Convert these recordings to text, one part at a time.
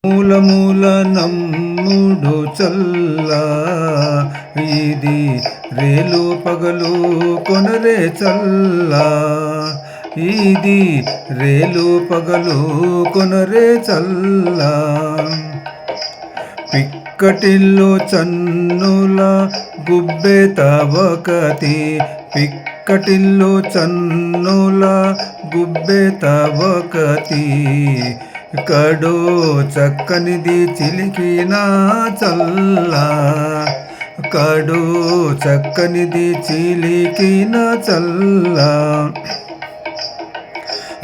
మూల మూల నమ్ముడు చల్ల ఇది రేలు పగలు కొనరే చల్ల ఇది రేలు పగలు కొనరే చల్ల పిక్కటిల్లు చన్నుల గుబ్బె తవకతి పిక్కటిల్లు చన్నుల గుబ్బె తవకతి కడో చక్కనిది చిలికిన చల్ల కడో చక్కనిది చిలికిన చల్ల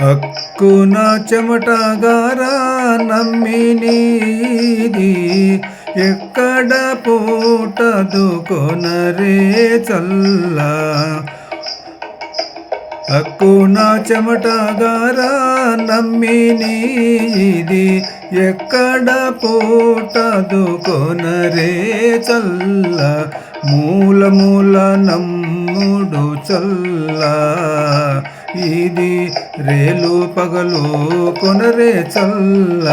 హక్కున చెమటగారా నమ్మినీది ఎక్కడ పూటదు కొనరే చల్ల హక్కున చెమటగారా నమ్మినీది ఎక్కడ పూటదు కొనరే చల్ల మూల మూల నమ్ముడు చల్ల ఇది రేలు పగలు కొనరే చల్ల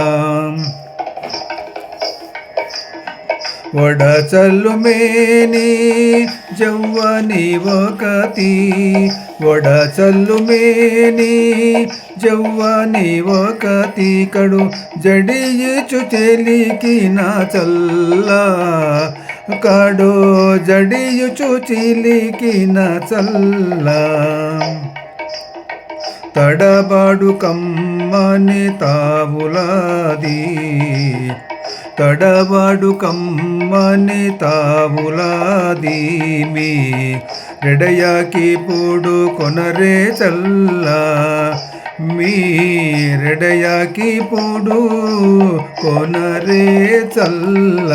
వడచల్లు మేని జవ్వని ఒకతి వడచల్లు మేని జవ్వని ఒకతి కడు జడియచు చెలికిన చల్ల కడు జడియుచు చిలికిన చల్ల తడబాడు కమ్మని తావులాది తడబాడు కమ్మని తావులాది మీ రెడయాకి పూడు కొనరే చల్ల మీ రెడయాకి పూడు కొనరే చల్ల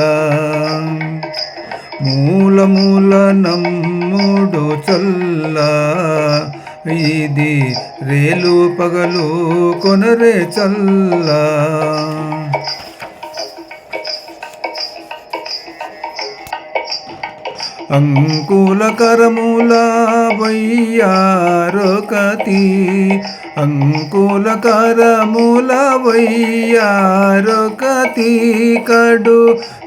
మూల మూల నమ్ముడు చల్ల ఇది రేలు పగలు కొనరే చల్ల అంకుల కరముల వయ్యారొకతి అంకుల కరముల వయ్యారొకతి కడు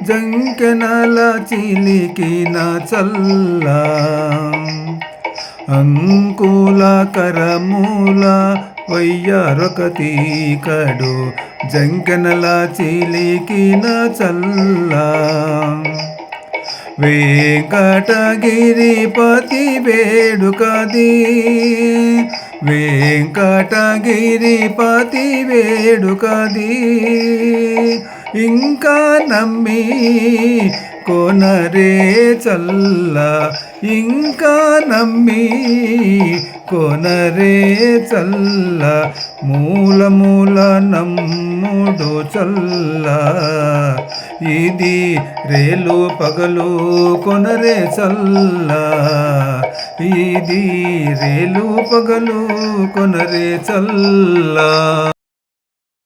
జంకెనల చిలికిన చల్ల అంకుల కరముల వయ్యారొకతి కడు జంకెనల చిలికిన చల్ల వెంకటగిరిపతి వేడుకది వెంకటగిరిపతి వేడుకది ఇంకా నమ్మి కొనరే చల్ల ఇంకా నమ్మి కొనరే చల్ల మూల మూల నమ్ముడు చల్ల ఇది రేలు పగలు కొనరే చల్ల ఇది రేలు పగలు కొనరే చల్ల